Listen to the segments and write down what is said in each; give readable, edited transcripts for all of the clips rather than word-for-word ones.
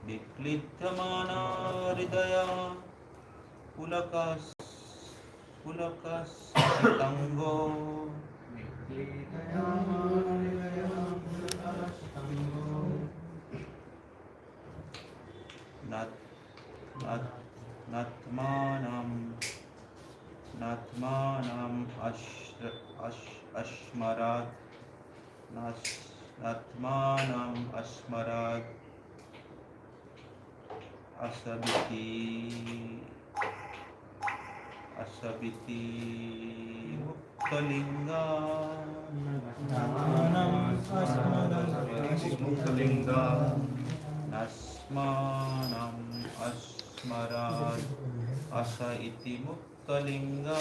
Viklittamana hridaya pulakas tango nat nat natmanam ashmarat natmanam ashmarat asabiti muktalinga nasmanam asmarat asa iti muktalinga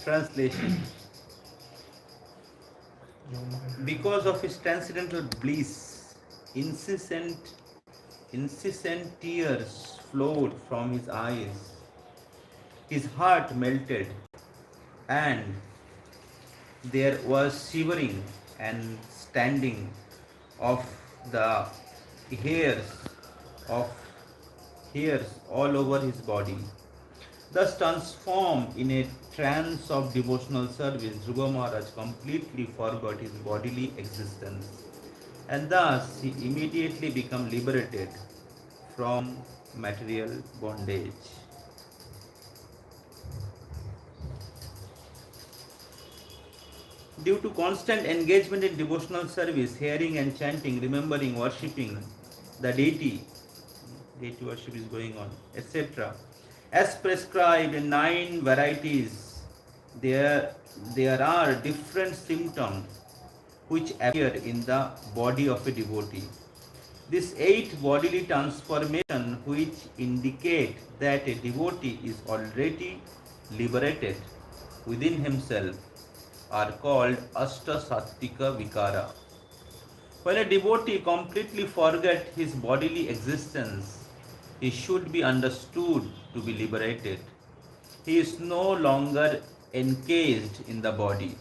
Translation. Because of his transcendental bliss, incessant tears flowed from his eyes. His heart melted, and there was shivering and standing of the hairs all over his body. Thus transformed in a trance of devotional service, Dhruva Maharaj completely forgot his bodily existence, and thus he immediately became liberated from material bondage. Due to constant engagement in devotional service, hearing and chanting, remembering, worshipping the deity worship is going on, etc. As prescribed in 9 varieties, there are different symptoms which appear in the body of a devotee. These 8 bodily transformations which indicate that a devotee is already liberated within himself are called Ashta Sattvika Vikara. When a devotee completely forgets his bodily existence, he should be understood to be liberated. He is no longer encased in the body.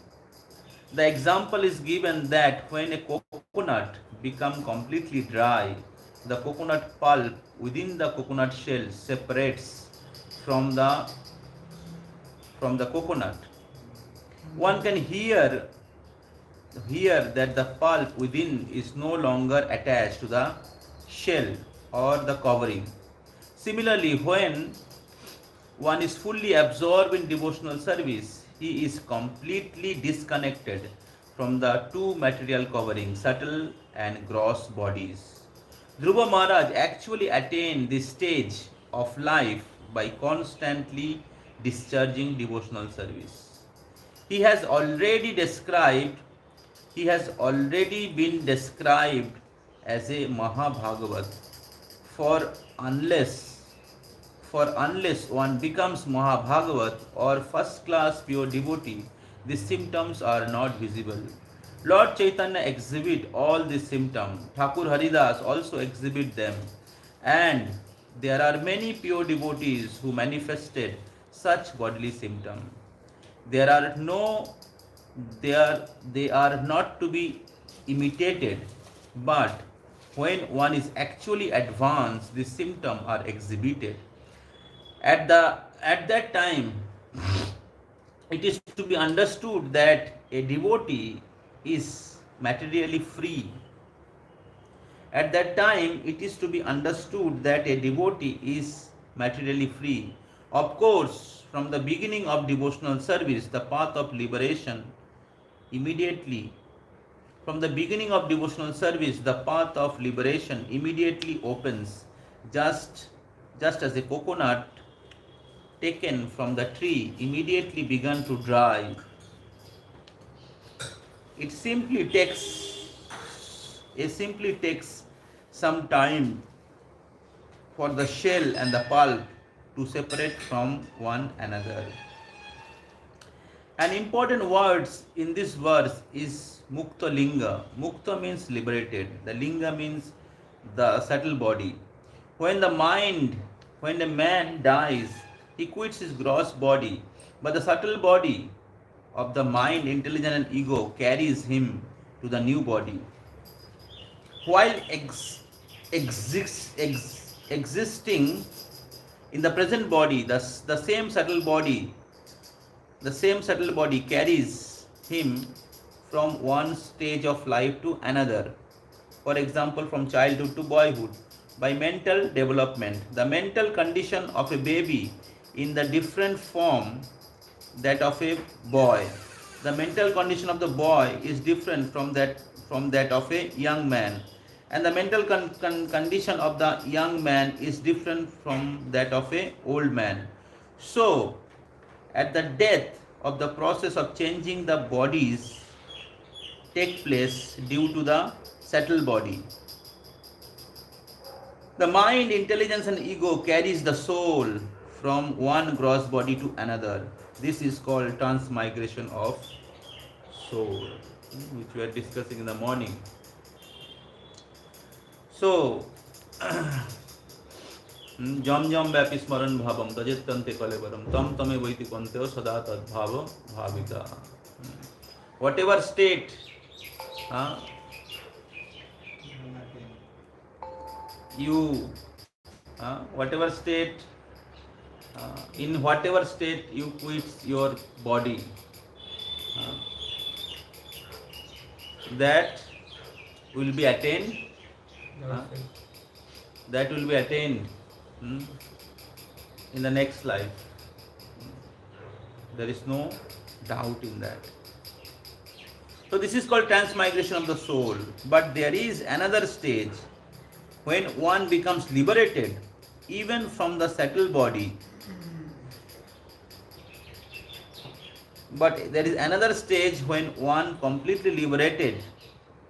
The example is given that when a coconut becomes completely dry, the coconut pulp within the coconut shell separates from the coconut. One can hear that the pulp within is no longer attached to the shell or the covering. Similarly, when one is fully absorbed in devotional service, he is completely disconnected from the 2 material coverings, subtle and gross bodies. Dhruva Maharaj actually attained this stage of life by constantly discharging devotional service. He has already been described as a Mahabhagavat. For unless one becomes Mahabhagavat or first class pure devotee, these symptoms are not visible. Lord Chaitanya exhibit all these symptoms. Thakur Haridas also exhibit them. And there are many pure devotees who manifested such bodily symptoms. They are not to be imitated, but when one is actually advanced, the symptoms are exhibited. At that time, it is to be understood that a devotee is materially free. At that time, it is to be understood that a devotee is materially free. Of course, from the beginning of devotional service, the path of liberation immediately opens, just as a coconut taken from the tree immediately began to dry. It simply takes some time for the shell and the pulp to separate from one another. An important word in this verse is Mukta Linga. Mukta means liberated. The Linga means the subtle body. When the man dies, he quits his gross body, but the subtle body of the mind, intelligence, and ego carries him to the new body. While existing in the present body, the same subtle body carries him from one stage of life to another. For example, from childhood to boyhood, by mental development. The mental condition of a baby in the different form that of a boy. The mental condition of the boy is different from that of a young man, and the mental condition of the young man is different from that of a old man. So, at the death of the process of changing the bodies take place due to the subtle body. The mind, intelligence, and ego carries the soul from one gross body to another. This is called transmigration of soul, which we are discussing in the morning. So, jam jam vyapi smaran bhavam tajettante kalevaram tam tame vaiti panteo sada tadbhava bhavita. Whatever state you whatever state in whatever state you quit your body, that will be attained in the next life. There is no doubt in that. So this is called transmigration of the soul. But there is another stage when one becomes liberated even from the subtle body. But there is another stage when one completely liberated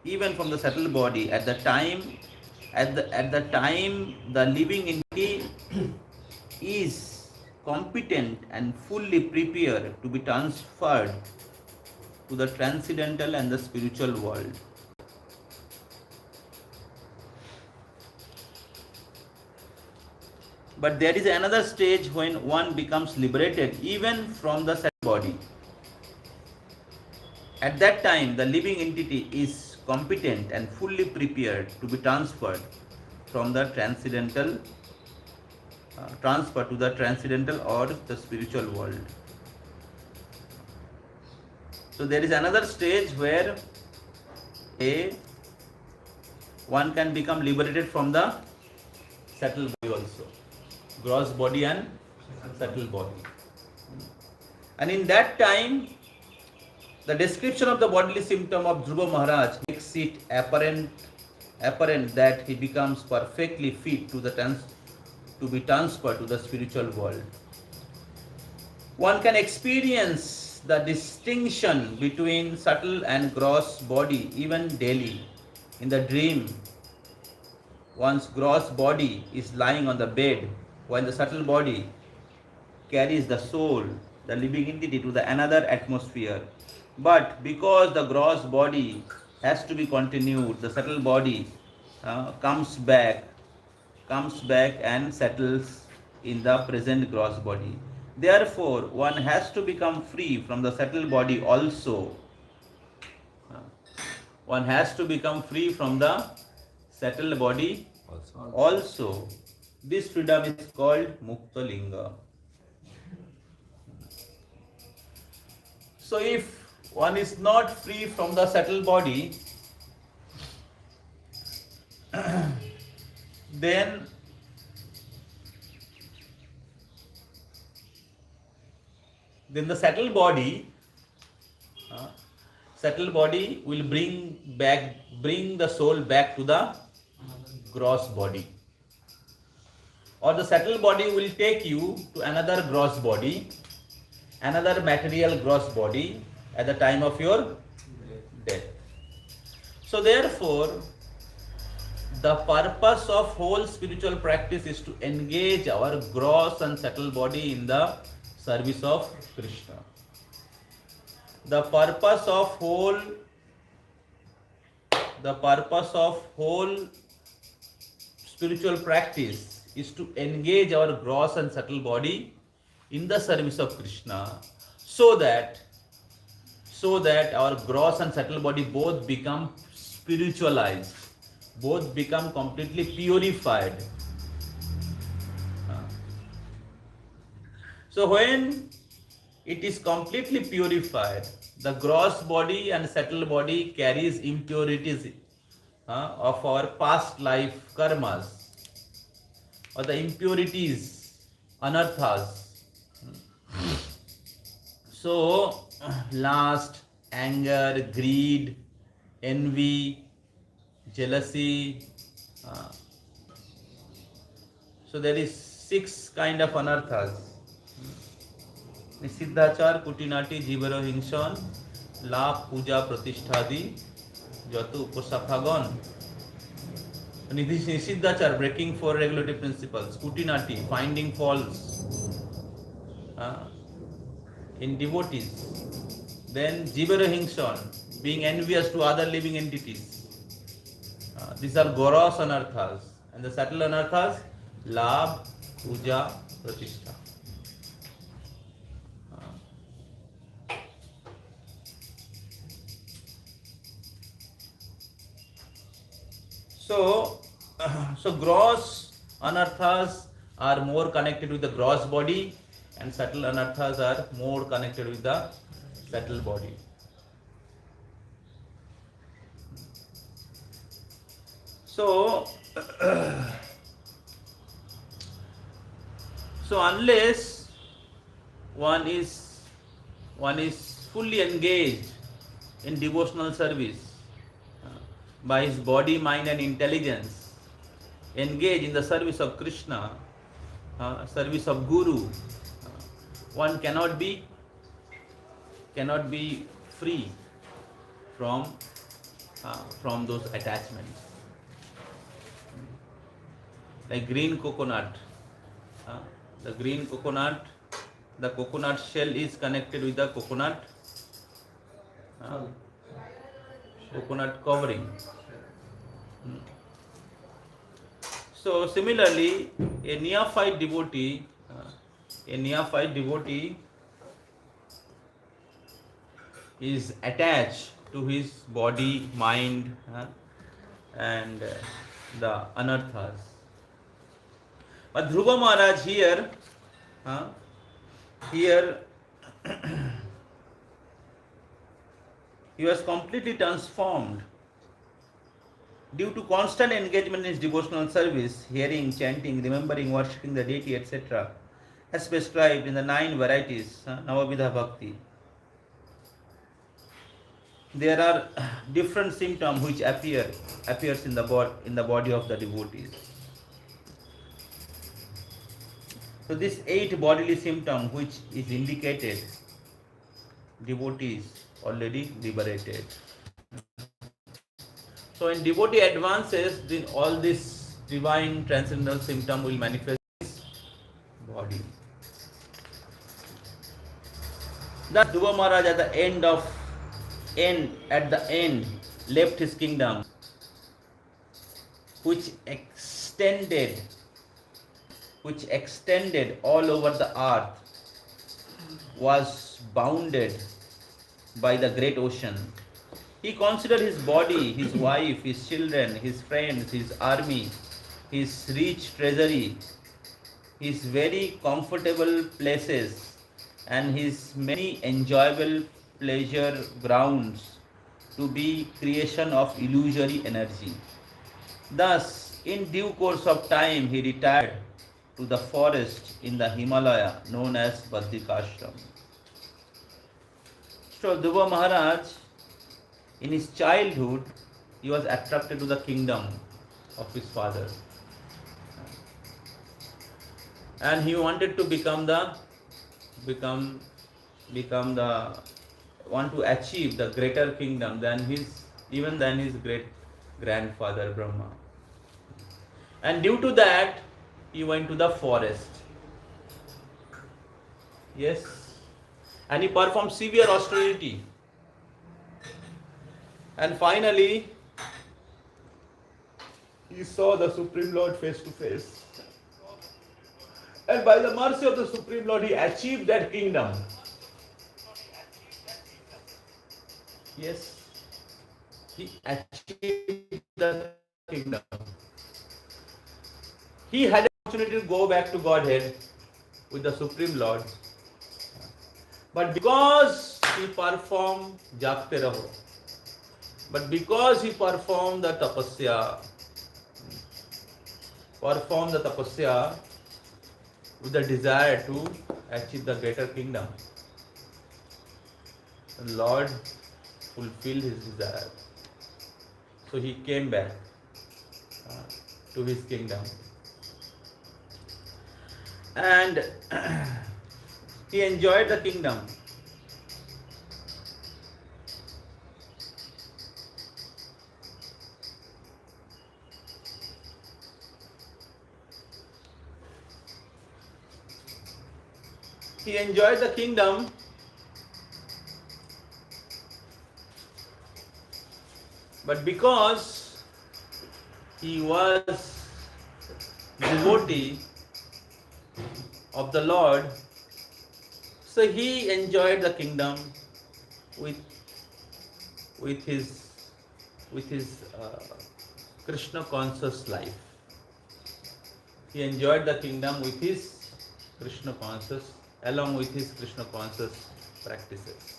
even from the subtle body. At the time the living entity is competent and fully prepared to be transferred to the transcendental and the spiritual world. But there is another stage when one becomes liberated even from the subtle body. At that time, the living entity is competent and fully prepared to be transferred from the transcendental, to the transcendental or the spiritual world. So there is another stage where one can become liberated from the subtle body also, gross body and subtle body. And in that time, the description of the bodily symptom of Dhruva Maharaj makes it apparent that he becomes perfectly fit to be transferred to the spiritual world. One can experience the distinction between subtle and gross body even daily. In the dream, one's gross body is lying on the bed, while the subtle body carries the soul, the living entity, to the another atmosphere. But because the gross body has to be continued, the subtle body comes back and settles in the present gross body. Therefore, one has to become free from the subtle body also. One has to become free from the subtle body also. This freedom is called Mukta Linga. So if one is not free from the subtle body, then the subtle body will bring the soul back to the gross body, or the subtle body will take you to another gross body, another material gross body at the time of your death. So therefore, the purpose of whole spiritual practice is to engage our gross and subtle body in the service of Krishna. The purpose of whole spiritual practice is to engage our gross and subtle body in the service of Krishna, so that our gross and subtle body both become spiritualized, both become completely purified. So when it is completely purified, the gross body and subtle body carries impurities of our past life karmas, or the impurities, anarthas. So, lust, anger, greed, envy, jealousy. uh, so there is 6 kind of anarthas. নিষিদ্ধাচার কুটিনাটি জীবের হিংসন লাভ পূজা প্রতিষ্ঠাদি যত উপসাফাগণ নিষিদ্ধাচার breaking 4 regulative principles, kutinati finding faults in devotees, then jivera hingson being envious to other living entities. These are gross anarthas, and the subtle anarthas labh puja pratishtha. So gross anarthas are more connected with the gross body, and subtle anarthas are more connected with the subtle body. So unless one is fully engaged in devotional service, by his body, mind and intelligence, engage in the service of Krishna, service of Guru, one cannot be free from those attachments. Like green coconut, the coconut shell is connected with the coconut covering. So similarly, a neophyte devotee is attached to his body, mind, and the anarthas. But Dhruva Maharaj here he was completely transformed due to constant engagement in his devotional service, hearing, chanting, remembering, worshipping the deity, etc., as prescribed in the 9 varieties, Navavidha Bhakti. There are different symptoms which appears in the body of the devotees. So this 8 bodily symptom which is indicated, devotees already liberated. So when devotee advances, then all this divine transcendental symptom will manifest in his body. Thus Dhruva Maharaj at the end left his kingdom, which extended all over the earth, was bounded by the great ocean. He considered his body, his wife, his children, his friends, his army, his rich treasury, his very comfortable places, and his many enjoyable pleasure grounds to be creation of illusory energy. Thus, in due course of time, he retired to the forest in the Himalaya known as Badrikashram. So Dhruva Maharaj, in his childhood, he was attracted to the kingdom of his father, and he wanted to want to achieve the greater kingdom than his great grandfather Brahma. And due to that, he went to the forest. Yes, and he performed severe austerity. And finally, he saw the Supreme Lord face to face. And by the mercy of the Supreme Lord, he achieved that kingdom. Yes, he achieved the kingdom. He had an opportunity to go back to Godhead with the Supreme Lord. But because he performed Jagte Raho, but because he performed the tapasya with the desire to achieve the greater kingdom, the Lord fulfilled his desire. So he came back to his kingdom. And he enjoyed the kingdom. He enjoyed the kingdom but because he was devotee of the Lord, so he enjoyed the kingdom with his Krishna conscious life. He enjoyed the kingdom with his Krishna conscious, along with his Krishna conscious practices.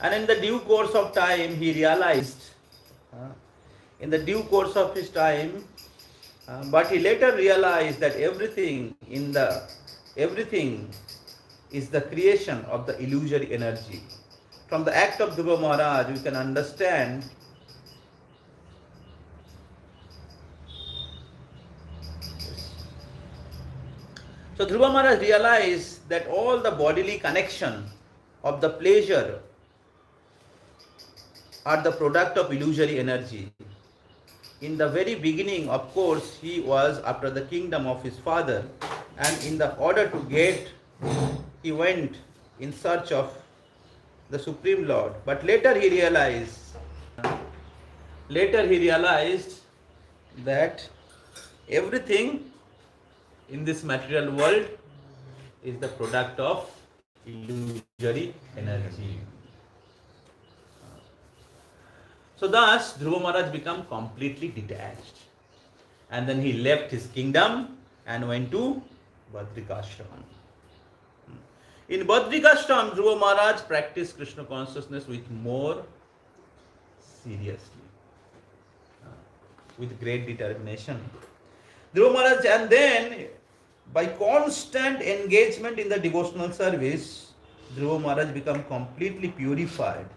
And in the due course of time, he realized, but he later realized that everything is the creation of the illusory energy. From the act of Dhruva Maharaj, we can understand so Dhruva Maharaj realized that all the bodily connection of the pleasure are the product of illusory energy. In the very beginning, of course, he was after the kingdom of his father, and in the order to get, he went in search of the Supreme Lord. But later he realized that everything in this material world is the product of illusory energy. So thus, Dhruva Maharaj became completely detached. And then he left his kingdom and went to Badrikashram. In Badrikashram, Dhruva Maharaj practiced Krishna consciousness with more seriously, with great determination. Dhruva Maharaj, and then by constant engagement in the devotional service, Dhruva Maharaj became completely purified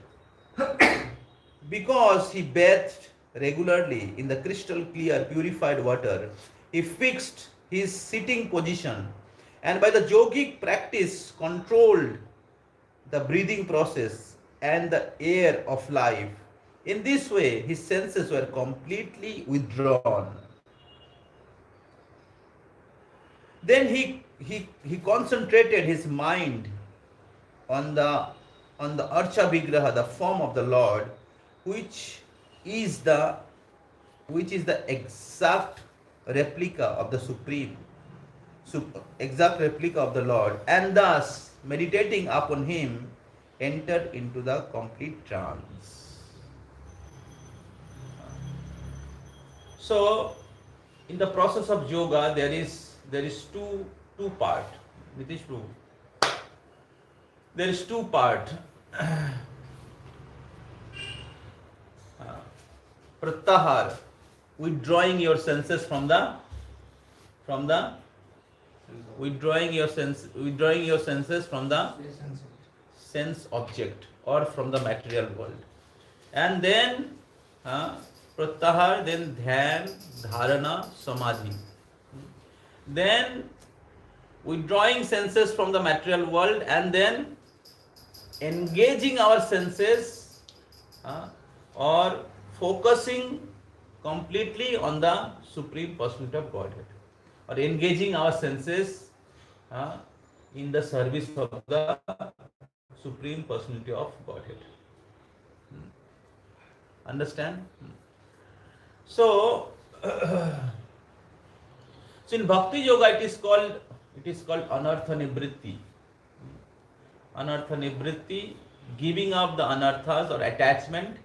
because he bathed regularly in the crystal clear purified water. He fixed his sitting position and by the yogic practice controlled the breathing process and the air of life. In this way, his senses were completely withdrawn. Then he concentrated his mind on the Archa Vigraha, the form of the Lord, which is the exact replica of the Supreme, exact replica of the Lord, and thus meditating upon him entered into the complete trance. So in the process of yoga there is two part. Nitish Prabhu, there is two part. Pratyahar, withdrawing your senses from the withdrawing your senses from the sense object or from the material world, and then pratyahar, then dhyan, dharana, samadhi, then withdrawing senses from the material world and then engaging our senses or focusing completely on the Supreme Personality of Godhead, or engaging our senses in the service of the Supreme Personality of Godhead. Understand? So So in Bhakti Yoga it is called anartha nivritti. Anartha nivritti, giving up the anarthas or attachment,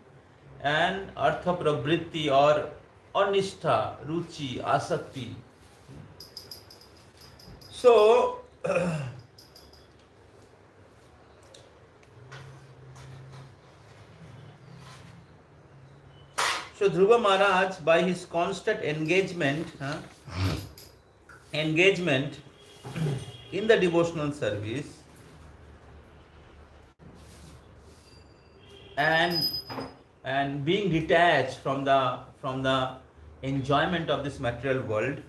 and artha pravritti or nishtha, ruchi, asakti. So so Dhruva Maharaj, by his constant engagement in the devotional service and being detached from the enjoyment of this material world,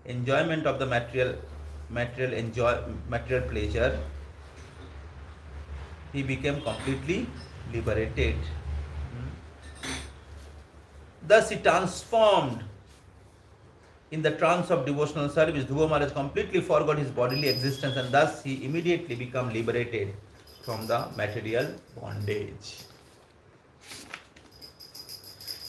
enjoyment of the material pleasure, he became completely liberated. Thus he transformed in the trance of devotional service. Dhruva Maharaj completely forgot his bodily existence, and thus he immediately became liberated from the material bondage.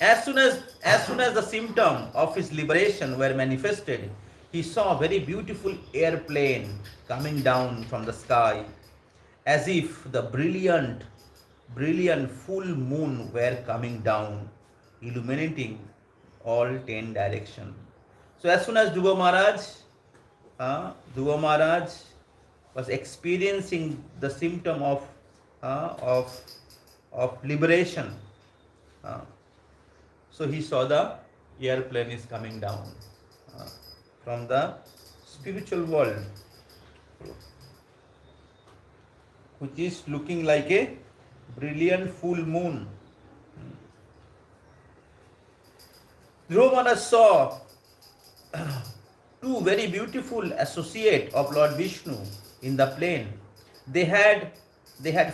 As soon as the symptom of his liberation were manifested, he saw a very beautiful airplane coming down from the sky, as if the brilliant full moon were coming down, illuminating all 10 directions. So as soon as Dhruva Maharaj was experiencing the symptom of liberation, so he saw the airplane is coming down from the spiritual world, which is looking like a brilliant full moon. Dhruva Maharaj saw two very beautiful associates of Lord Vishnu in the plane. They had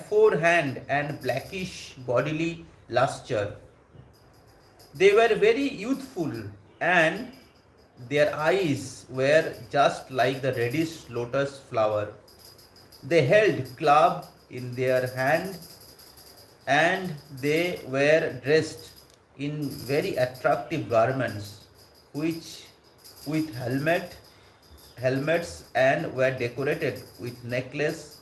4 hands and blackish bodily luster. They were very youthful, and their eyes were just like the reddish lotus flower. They held club in their hand, and they were dressed in very attractive garments, which with helmets, and were decorated with necklace,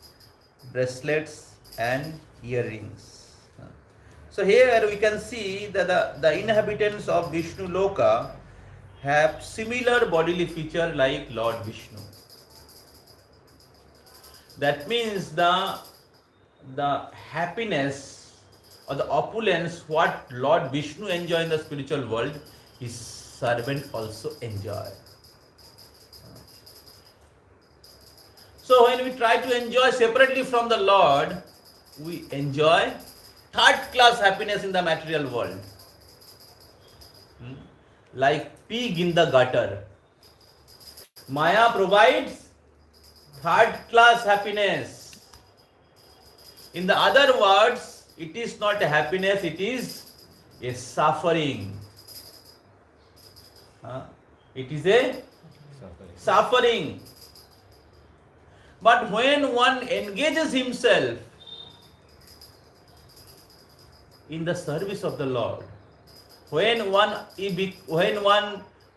bracelets, and earrings. So here we can see that the inhabitants of Vishnu Loka have similar bodily feature like Lord Vishnu. That means the happiness or the opulence what Lord Vishnu enjoy in the spiritual world, his servant also enjoy. So when we try to enjoy separately from the Lord, we enjoy third class happiness in the material world, like pig in the gutter. Maya provides third class happiness. In the other words, it is not a happiness, it is a suffering. It is a suffering. But when one engages himself in the service of the Lord, when one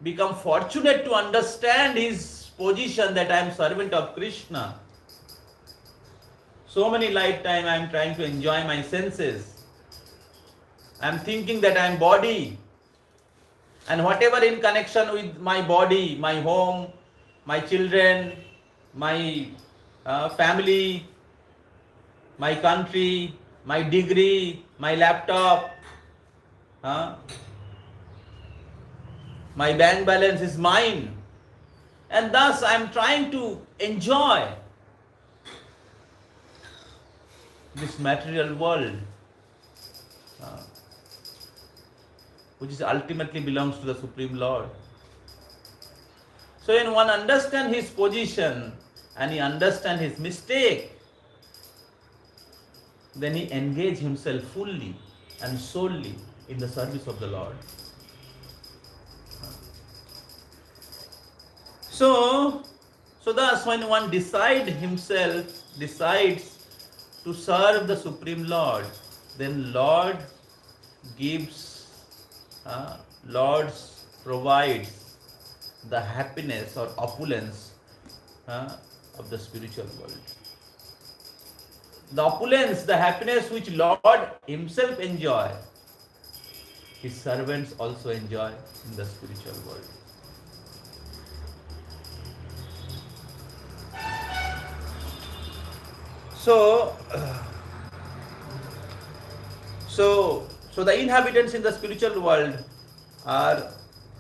become fortunate to understand his position that I am servant of Krishna, so many lifetime I am trying to enjoy my senses. I am thinking that I am body, and whatever in connection with my body, my home, my children, my family, my country, my degree, my laptop, my bank balance is mine, and thus I am trying to enjoy this material world, which is ultimately belongs to the Supreme Lord. So when one understands his position and he understands his mistake, then he engages himself fully and solely in the service of the Lord. So thus when one decides to serve the Supreme Lord, then Lord gives, Lord provides the happiness or opulence of the spiritual world. The opulence, the happiness which Lord Himself enjoy, His servants also enjoy in the spiritual world. So, so the inhabitants in the spiritual world are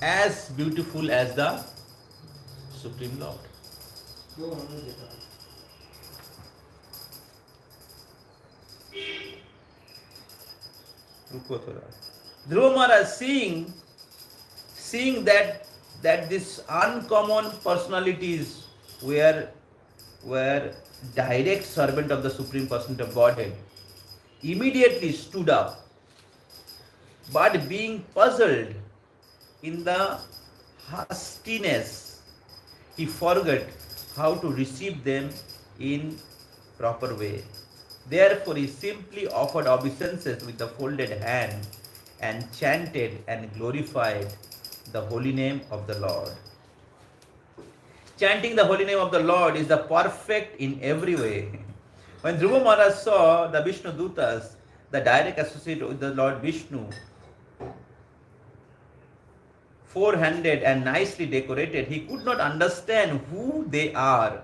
as beautiful as the Supreme Lord. Dhruva Maharaj seeing that this uncommon personalities were direct servant of the Supreme Person of Godhead, immediately stood up, but being puzzled in the hastiness, he forgot how to receive them in proper way. Therefore, he simply offered obeisances with the folded hand and chanted and glorified the holy name of the Lord. Chanting the holy name of the Lord is the perfect in every way. When Dhruva Maharaj saw the Vishnu Dutas, the direct associate with the Lord Vishnu, four-handed and nicely decorated, he could not understand who they are.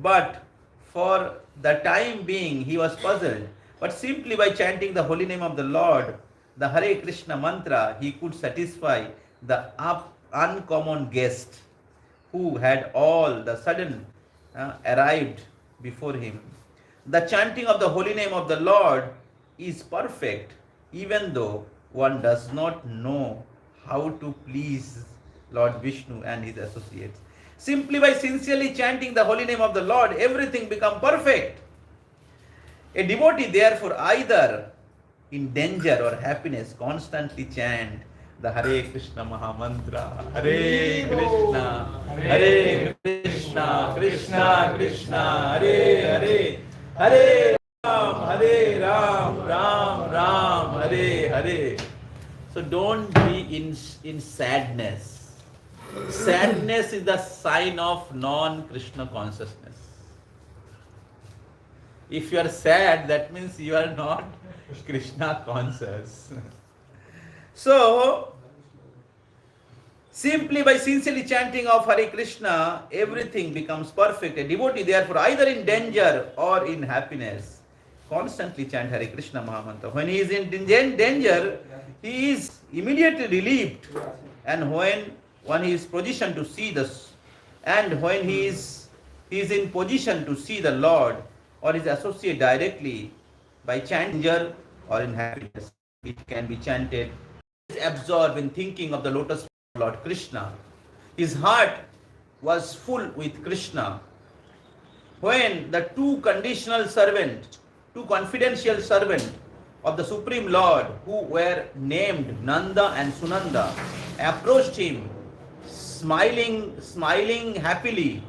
But for the time being, he was puzzled. But simply by chanting the holy name of the Lord, the Hare Krishna mantra, he could satisfy the uncommon guest who had all the sudden arrived before him. The chanting of the holy name of the Lord is perfect, even though one does not know how to please Lord Vishnu and his associates. Simply by sincerely chanting the holy name of the Lord, everything becomes perfect. A devotee, therefore, either in danger or happiness, constantly chant the Hare Krishna Mahamantra. Hare Krishna, Hare Krishna, Krishna Krishna, Hare Hare, Hare Ram, Ram Ram, Hare Hare. So don't be in sadness. Sadness is the sign of non-Krishna consciousness. If you are sad, that means you are not Krishna conscious. So, simply by sincerely chanting of Hare Krishna, everything becomes perfect. A devotee, therefore, either in danger or in happiness, constantly chant Hare Krishna Mahamantra. When he is in danger, he is immediately relieved. And when he is positioned to see this, and when he is in position to see the Lord or his associate directly by chanting or in happiness, it can be chanted. He is absorbed in thinking of the lotus feet of Lord Krishna. His heart was full with Krishna. When the two confidential servants of the Supreme Lord, who were named Nanda and Sunanda, approached him, smiling happily,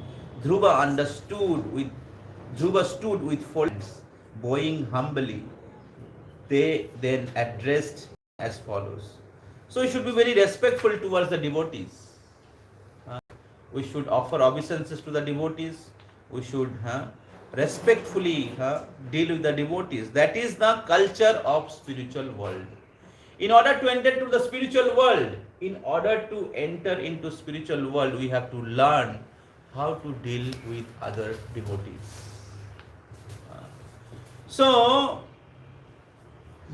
Dhruva stood with folded hands, bowing humbly. They then addressed as follows. So we should be very respectful towards the devotees. We should offer obeisances to the devotees. We should respectfully deal with the devotees. That is the culture of spiritual world. In order to enter into the spiritual world, we have to learn how to deal with other devotees. So,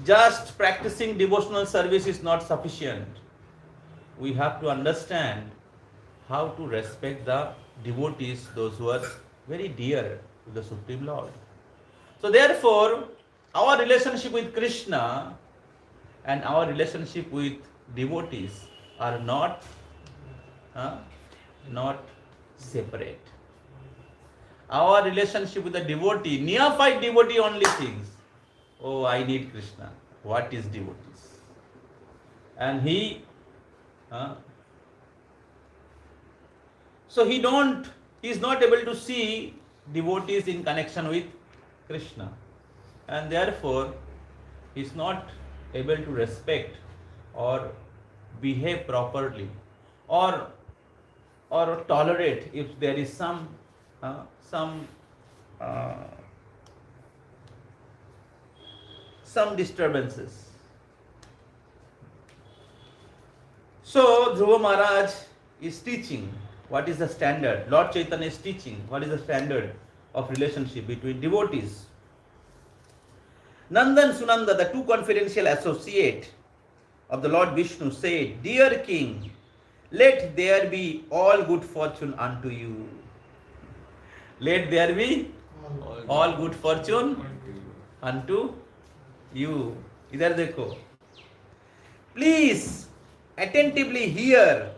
just practicing devotional service is not sufficient. We have to understand how to respect the devotees, those who are very dear to the Supreme Lord. So therefore, our relationship with Krishna and our relationship with devotees are not separate. Our relationship with the devotee, neophyte devotee only thinks, oh, I need Krishna. What is devotees? And he is not able to see devotees in connection with Krishna, and therefore he is not able to respect or behave properly, or or tolerate if there is some uh, some disturbances. So Dhruva Maharaj is teaching what is the standard. Lord Chaitanya is teaching what is the standard of relationship between devotees. Nanda and Sunanda, the two confidential associates of the Lord Vishnu, said, "Dear King, let there be all good fortune unto you." Let there be all good fortune unto you. Idhar dekho. Please attentively hear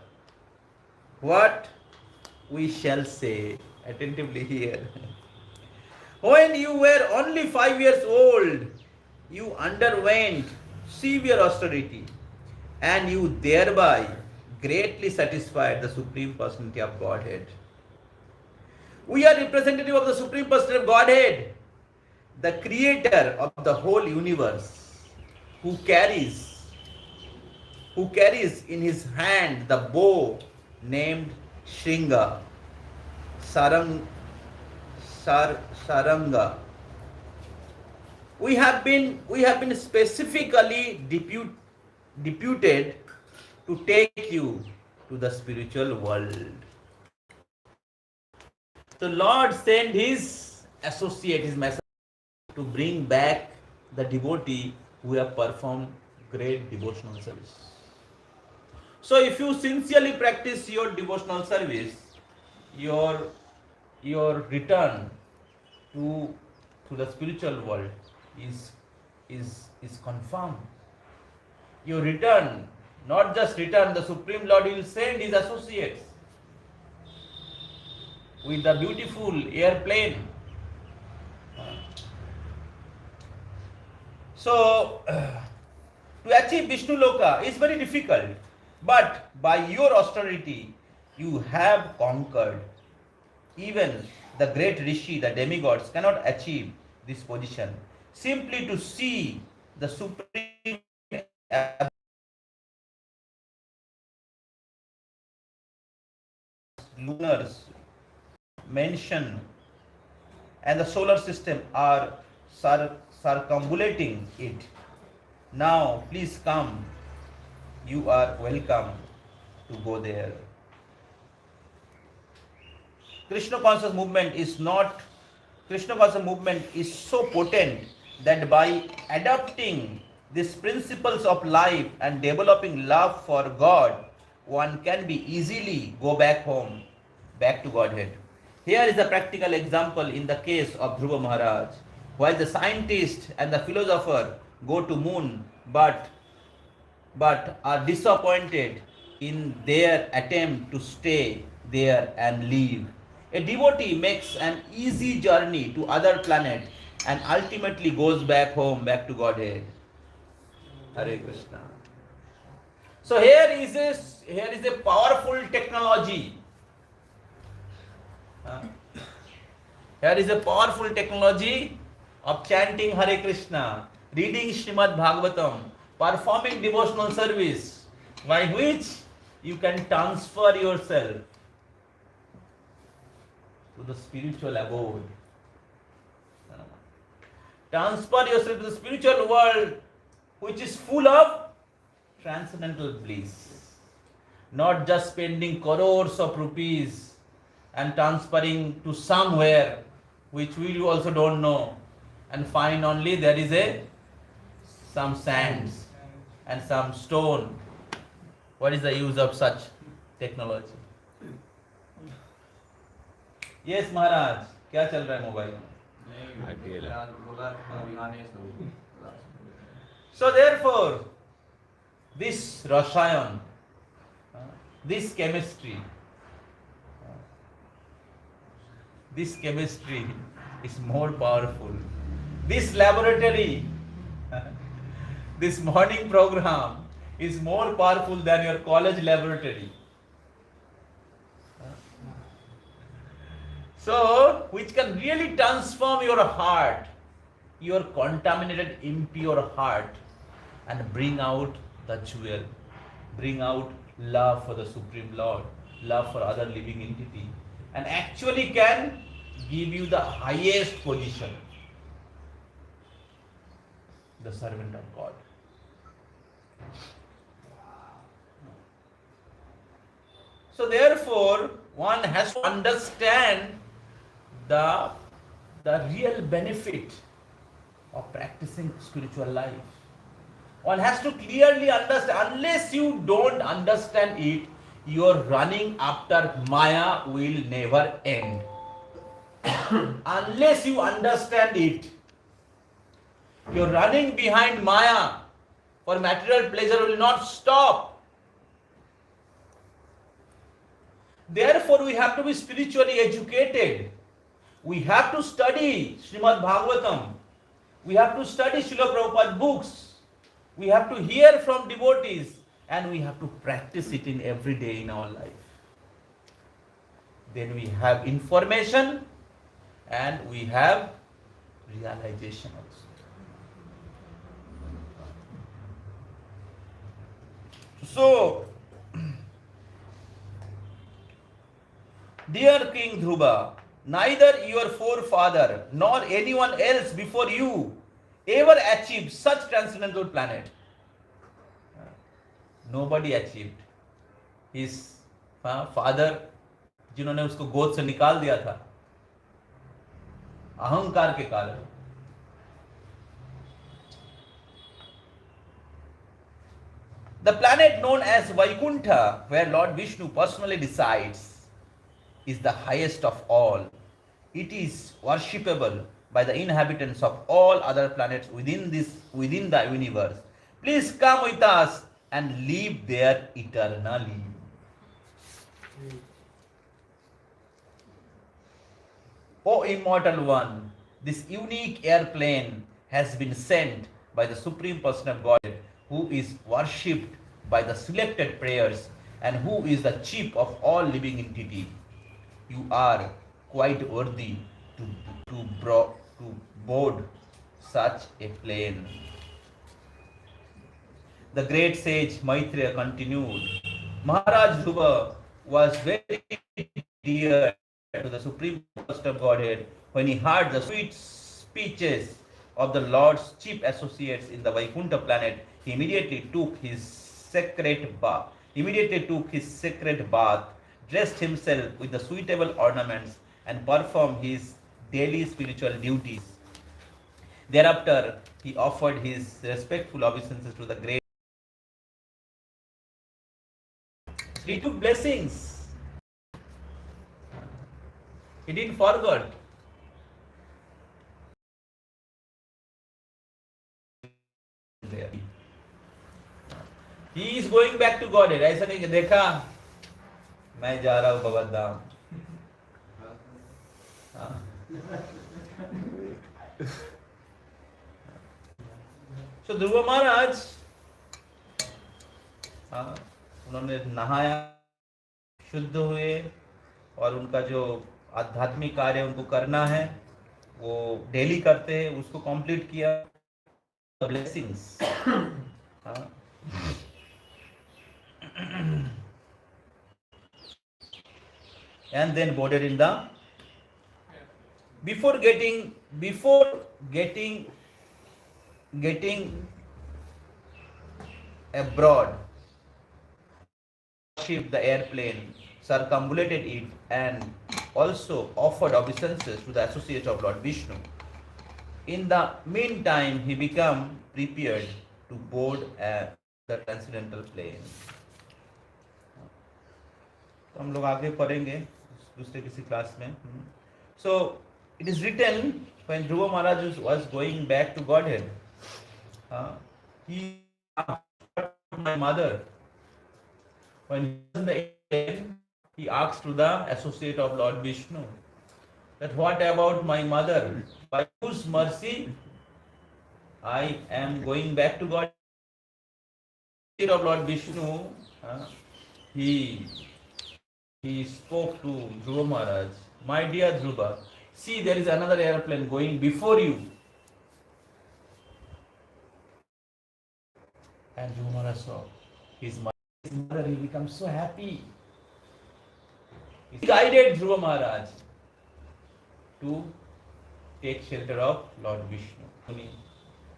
what we shall say. Attentively hear. When you were only 5 years old, you underwent severe austerity, and you thereby greatly satisfied the Supreme Personality of Godhead. We are representative of the Supreme Personality of Godhead, the creator of the whole universe, who carries in his hand the bow named Shringa, Saranga. We have been specifically deputed to take you to the spiritual world. So Lord sent his associate, his messenger, to bring back the devotee who have performed great devotional service. So if you sincerely practice your devotional service, your return to the spiritual world is confirmed. Your return, not just return, the Supreme Lord will send his associates with the beautiful airplane. So to achieve Vishnu Loka is very difficult, but by your austerity you have conquered. Even the great Rishi, the demigods, cannot achieve this position. Simply to see the Supreme lunars mentioned and the solar system are circumambulating it. Now please come, you are welcome to go there. Krishna conscious movement is so potent that by adopting these principles of life and developing love for God, one can be easily go back home, back to Godhead. Here is a practical example in the case of Dhruva Maharaj. While the scientist and the philosopher go to moon, but are disappointed in their attempt to stay there and live. A devotee makes an easy journey to other planet and ultimately goes back home, back to Godhead. Hare Krishna. So here is a powerful technology. Here is a powerful technology of chanting Hare Krishna, reading Srimad Bhagavatam, performing devotional service, by which you can transfer yourself to the spiritual abode. Transfer yourself to the spiritual world, which is full of transcendental bliss. Not just spending crores of rupees and transferring to somewhere which we also don't know, and find only there is some sands and some stone. What is the use of such technology? Yes, Maharaj, क्या चल रहा है mobile में? So therefore, this Rasayan, this chemistry is more powerful. This laboratory, this morning program is more powerful than your college laboratory. So, which can really transform your heart, your contaminated, impure heart, and bring out the jewel, bring out love for the Supreme Lord, love for other living entity, and actually can give you the highest position, the servant of God. So therefore, one has to understand the, the real benefit of practicing spiritual life. One has to clearly understand. Unless you don't understand it, your running after Maya will never end. Unless you understand it, your running behind Maya for material pleasure will not stop. Therefore, we have to be spiritually educated. We have to study Srimad Bhagavatam. We have to study Srila Prabhupada books. We have to hear from devotees, and we have to practice it in every day in our life. Then we have information and we have realization also. So, dear King Dhruva, neither your forefather nor anyone else before you ever achieved such transcendental planet. Nobody achieved. His father, जिन्होंने उसको गोद से निकाल दिया था अहंकार के कारण, the planet known as Vaikuntha, where Lord Vishnu personally decides, is the highest of all. It is worshipable by the inhabitants of all other planets within the universe. Please come with us and live there eternally. O immortal one, this unique airplane has been sent by the Supreme Person of Godhead, who is worshipped by the selected prayers and who is the chief of all living entity. You are quite worthy to board such a plane. The great sage Maitreya continued, Maharaj Dhruva was very dear to the Supreme Person of Godhead when he heard the sweet speeches of the Lord's chief associates in the Vaikuntha planet. He immediately took his sacred bath, dressed himself with the suitable ornaments, and performed his daily spiritual duties. Thereafter, he offered his respectful obeisances to the great. He took blessings. He didn't forget. He is going back to Godhead. ऐसा नहीं कि देखा मैं जा रहा हूँ भगवत धाम. So ध्रुव महाराज उन्होंने नहाया, शुद्ध हुए, और उनका जो आध्यात्मिक कार्य उनको करना है वो डेली करते हैं, उसको कंप्लीट किया. Blessings. And then boarded in the, before getting abroad, worshipped the airplane, circumambulated it, and also offered obeisances to the associates of Lord Vishnu. In the meantime, he became prepared to board the transcendental plane. तो हम लोग आगे पढ़ेंगे दूसरे किसी class में. So it is written, when Dhruva Maharaj was going back to Godhead, he asked my mother. When he was in the airplane, he asked to the associate of Lord Vishnu that what about my mother? By whose mercy I am going back to God. Of Lord Vishnu, he spoke to Dhruva Maharaj, my dear Dhruva, see there is another airplane going before you. And Dhruva Maharaj saw his mother, he becomes so happy. He guided Dhruva Maharaj to take shelter of Lord Vishnu,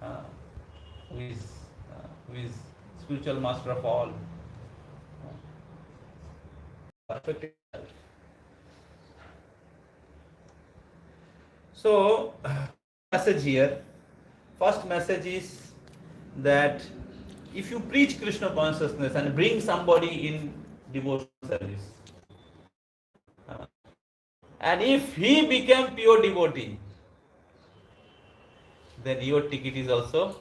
uh, who is spiritual master of all. Perfect. So, message here. First message is that if you preach Krishna consciousness and bring somebody in devotional service, and if he became pure devotee, then your ticket is also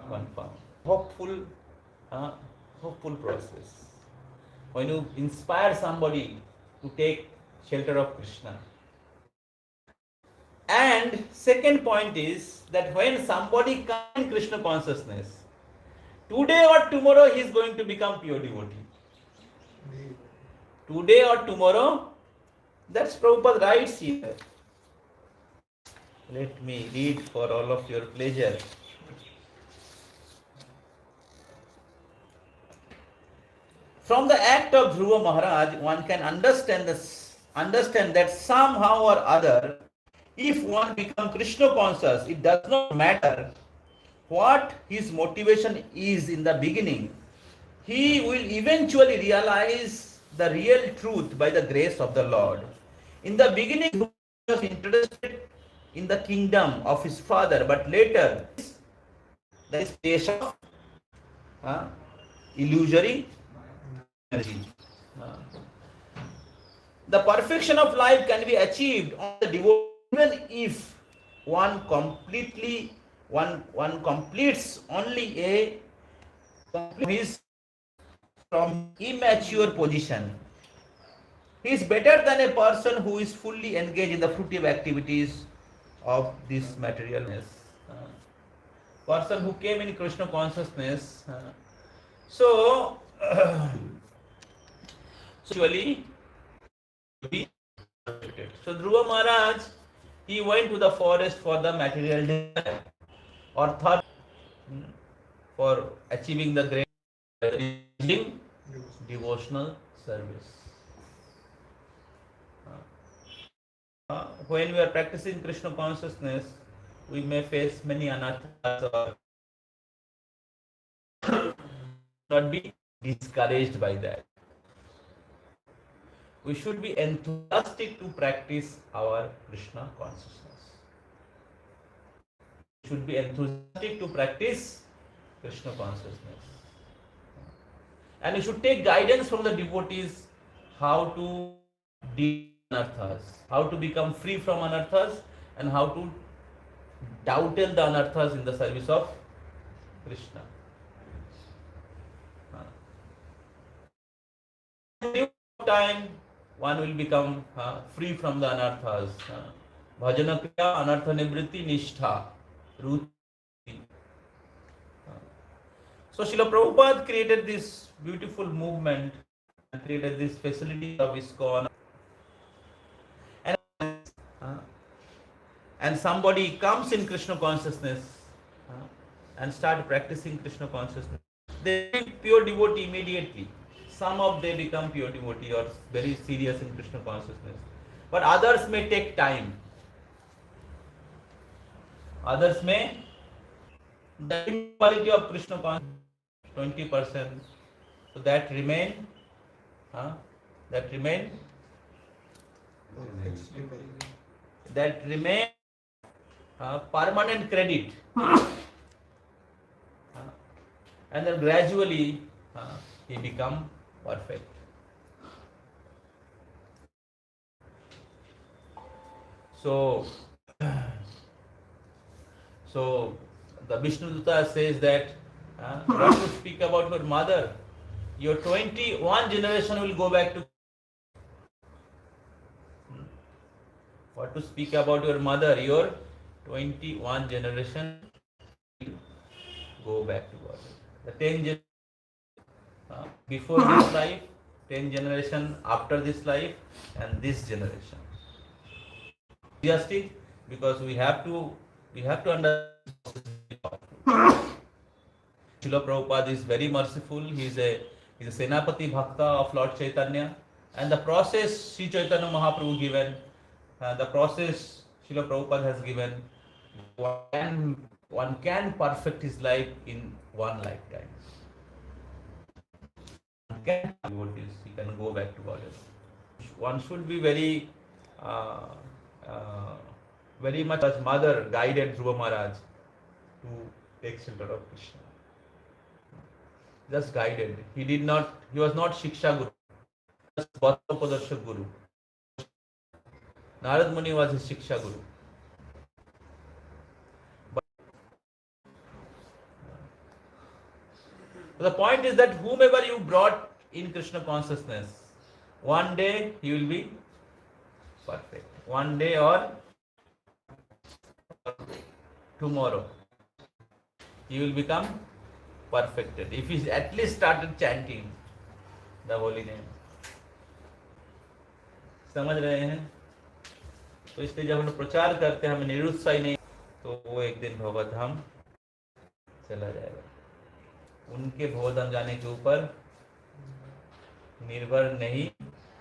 confirmed. Hopeful process. When you inspire somebody to take shelter of Krishna. And second point is that when somebody comes in Krishna consciousness, today or tomorrow he is going to become pure devotee. Today or tomorrow, that's Prabhupada writes here. Let me read for all of your pleasure. From the act of Dhruva Maharaj, one can understand that somehow or other, if one becomes Krishna conscious, it does not matter what his motivation is in the beginning. He will eventually realize the real truth by the grace of the Lord. In the beginning, he was interested in the kingdom of his father, but later, there is stage of illusory energy. The perfection of life can be achieved on the devotion even if one completes only a his from immature position. He is better than a person who is fully engaged in the fruitive activities of this materialness. Person who came in Krishna consciousness. So, actually, be perfected. So Dhruva Maharaj, he went to the forest for the material desire, or thought for achieving the great devotional service. When we are practicing Krishna consciousness, we may face many anarthas or not be discouraged by that. We should be enthusiastic to practice our Krishna consciousness. We should be enthusiastic to practice Krishna consciousness. And we should take guidance from the devotees how to deal with anarthas, how to become free from anarthas, and how to dowtel the anarthas in the service of Krishna. Time one will become free from the anarthas. Bhajana kriya anartha nivritti nishtha. So Srila Prabhupada created this beautiful movement and created this facility of ISKCON. And somebody comes in Krishna consciousness and start practicing Krishna consciousness. They become pure devotee immediately. Some of them become pure devotee or very serious in Krishna consciousness. But others may take time. Others may, the quality of Krishna consciousness 20%. So that remain permanent credit. And then gradually he become perfect. So the Vishnu Dutta says that what to speak about your mother, your 21 generation will go back to. What to speak about your mother, your 21 generation will go back to God. The 10 generation before this life, 10 generation after this life, and this generation. Enthusiastic, because we have to understand. Srila Prabhupada is very merciful. He is a Senapati Bhakta of Lord Chaitanya. And the process Sri Chaitanya Mahaprabhu given, the process Srila Prabhupada has given, one can perfect his life in one lifetime. One can devotees, he can go back to God. One should be uh, uh, very much as mother guided Dhruva Maharaj to take shelter of Krishna. Just guided. He was not Shiksha Guru, just Bhattapadarsha Guru. Narad Muni was his Shiksha Guru. But the point is that whomever you brought in Krishna consciousness, one day he will be perfect. One day or tomorrow he will become perfected. If he at least started chanting the holy name. समझ रहे हैं? तो इसलिए जब हम प्रचार करते हैं, हमें निरुत्साही नहीं, तो वो एक दिन भगवत धाम चला जाएगा। उनके भगवत धाम जाने के ऊपर निर्भर नहीं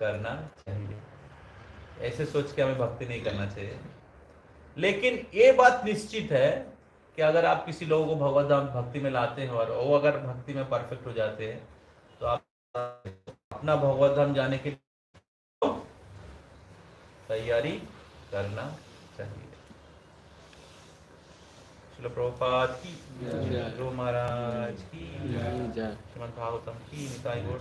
करना चाहिए। ऐसे सोच के हमें भक्ति नहीं करना चाहिए। लेकिन ये बात निश्चित है कि अगर आप किसी लोगों को भगवत धाम भक्ति में लाते हैं और वो अगर भक्ति में परफेक्ट हो जाते हैं, तो आप अपना भगवत धाम जाने के लिए तैयारी करना चाहिए। श्रील प्रभुपाद की, ध्रुव महाराज की, श्रीमद् भागवतम की, निताई गौर